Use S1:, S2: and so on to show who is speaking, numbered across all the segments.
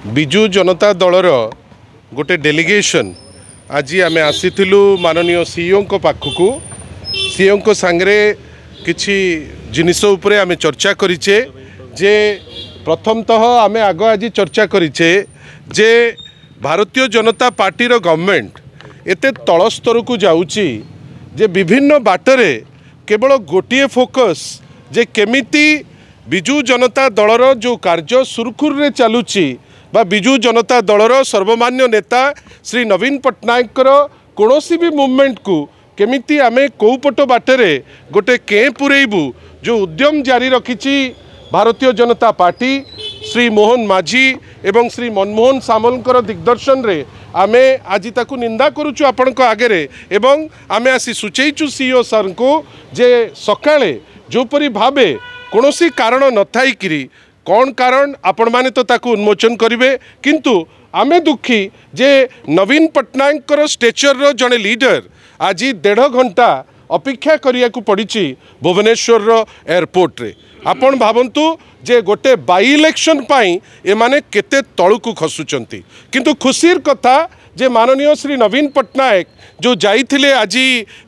S1: विजु जनता दलर गोटे डेलीगेशन आज आम आसीलु माननीय सीईओ पाखक सीईओ सांगे किछि जिनिस उपरे आम चर्चा करिचे जे प्रथमतः आम आग आज चर्चा करिचे जे भारतीय जनता पार्टी रो गवर्नमेंट एते तल स्तर को जाउची जे विभिन्न बाटरे केवल गोटे फोकस जे केमिति विजु जनता दलर जो कार्य सुरखुर रे चलुची बा विजु जनता दलर सर्वमान्य नेता श्री नवीन पट्टनायक कौनसी भी मूवमेंट को केमिति आमे कौपट बाटरे गोटे कें पुरेबू जो उद्यम जारी रखी भारतीय जनता पार्टी श्री मोहन माझी एवं श्री मनमोहन सामलकर दिग्दर्शन रे आमे आज ताकू निंदा करुचु आपण आगे एवं आमे आसी सूचईचु सीईओ सर को जे सकाळे जोपरी भावे कौनसी कारण न थाई किरी कौन कारण आपण माने तो ताकू उन्मोचन करिवे किंतु आमे दुखी जे नवीन पट्टनायक स्टेचर रो जने लीडर आज 1.5 घंटा अपेक्षा करिया को पड़ी भुवनेश्वर एयरपोर्ट रे आपण भावंतु जे गोटे बाई इलेक्शन पाई एमाने केते तळुकु खसुचंती किंतु खुशीर कथा जे माननीय श्री नवीन पट्टनायक जो जाइथिले आज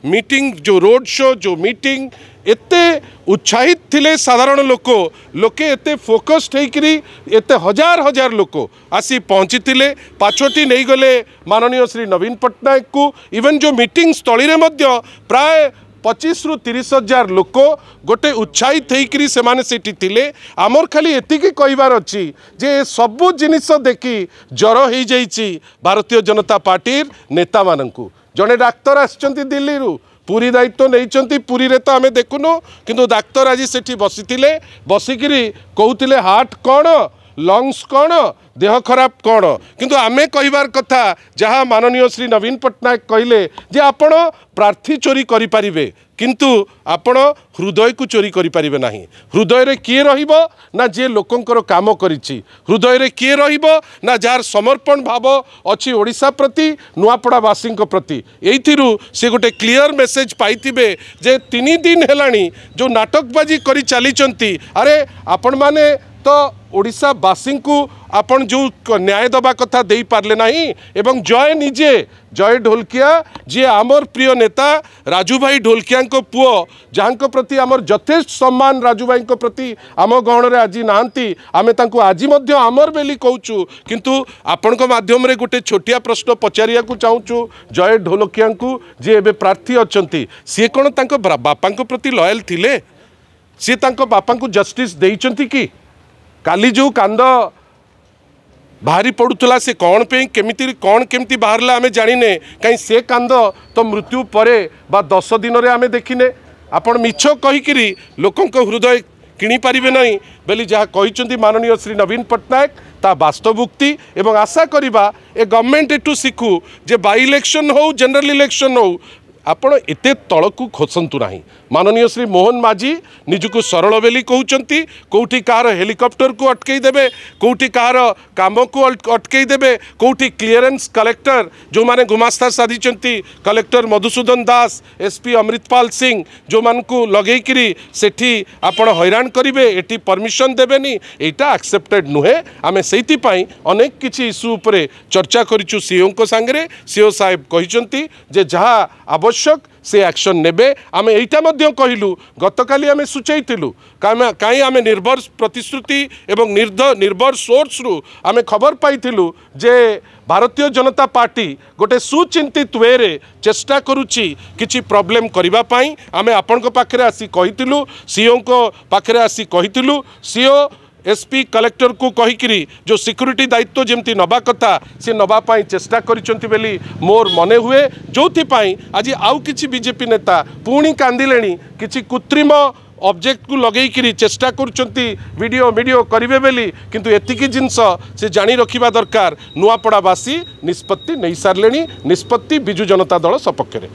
S1: मीटिंग जो रोड शो जो मीटिंग एते उत्साहित थिले साधारण लोके एते फोकस्ड होइकरी एते हजार हजार लोक आसी पहुँची थिले पाछोटी नहीं गले माननीय श्री नवीन पट्टनायक को इवन जो मीटिंग स्थली रे मध्य प्राय 25 रु 30 हजार लोक गोटे उत्साहित होइकरी से माने सेठी थिले आमर खाली एतिकी कहिबार अछि जे सबु जिनिस देखी जर हो जाइछि भारतीय जनता पार्टी नेता माननकु जने डाक्टर आछंती दिल्ली रु पूरी दायित्व नहीं पूरी रे तो आमे देखुनु किंतु डाक्तर आज सेठी बसिथिले बसिकिरी कहउथिले हार्ट कौन लंग्स कौन देह खराब कौन किंतु आमे कहिबार कथा जहाँ माननीय श्री नवीन पट्टनायक कहले जे आपण प्रार्थी चोरी करि परिबे किंतु आपण हृदय को चोरी करि परिबे नाही हृदय रे किए रहिबो ना जे लोकंकर काम करिछि हृदय रे किए रहिबो ना जार समर्पण भाव अछि ओडिसा प्रति नुआपड़ावासी प्रति एइथिरु से गोटे क्लियर मेसेज पाइथिबे जे 3 दिन हेलानी जो नाटकबाजी करि चलीचंती अरे आपण माने तो ओडिशावासी को आपण जो न्याय दबा कथा दे पारले नहीं एवं जय निजे जय ढोलकिया जी आमर प्रिय नेता राजू भाई ढोलकिया को पुओ जहाँ प्रति आमर यथेष्ट सम्मान राजू भाई को प्रति आम गहण रे आज नांती आमे तांको आज मध्य आमर बेली कहूँ किंतु आपण माध्यम रे गोटे छोटिया प्रश्न पचारिया को चाहूँ जय ढोलकिया को जी एबे प्रार्थी अछंती सी कौन तांको बापा प्रति लॉयल थिले सी तांको बापा को जस्टिस देइचंती कि काली जो कांद बाहरी पड़ूला से कौन पे केमिति बाहरला आमे जानिने कहीं से कांद तो मृत्यु परे बा 10 दिन रे आमे देखिने आपण मिछ कहिकिरी लोकंक हृदय किणी पारिबे नहीं बेली जहाँ कहिचंती माननीय श्री नवीन पट्टनायक ता वास्तवोक्ति एवं आशा करिबा ए government एटू Shikhu J by election हो जनरल इलेक्शन हो आपण एते तलकू खोसंतु नाही माननीय श्री मोहन माझी निजको सरल बेली कहउचंती कोठी कार हेलिकॉप्टर को अटकई देबे कोठी कार काम को अटकई देबे कोठी क्लियरेंस कलेक्टर जो माने गुमास्ता साधिचंती कलेक्टर मधुसूदन दास एसपी अमृतपाल सिंह जो मान को लगई करी सेठी आपण हैरान करिवे एटी परमिशन देबेनी एटा एक्सेप्टेड नुहे आमे सेति पई अनेक किछि इशू उपरे चर्चा करिचु सीईओ को संगरे सीईओ साहेब कहिचंती जे जहा आवश्यक से एक्शन नेबे आमे एटा मध्य कहलु गतकाली आमे सूचैतिलु काई आमे निर्भर प्रतिश्रुति एवं निर्भर सोर्स रु आमे खबर पाइथिलु जे भारतीय जनता पार्टी गोटे सुचिंतित वे रे चेष्टा करुची किछि प्रॉब्लम करिबा पाई आमे आपन को पाखरे आसी कहितिलु सीईओ को पाखरे आसी कहितिलु सीईओ एसपी कलेक्टर को कहिकिरी जो सिक्यूरिटी दायित्व जमती नबा कथा से नबा पाई चेष्टा करिसंती बेली मोर मने हुए जोथि पाई आज आउ किछि बीजेपी नेता पुणी कांदिलेनी किछि कृत्रिम ऑब्जेक्ट को लगई करी चेष्टा करुचंती वीडियो करिवे बेली किंतु एतिकी जिंस से जानी रखिबा दरकार नुआपड़ावासी निष्पत्ति नहीं सारलेनी निष्पत्ति विजु जनता दल सपक्ष रे।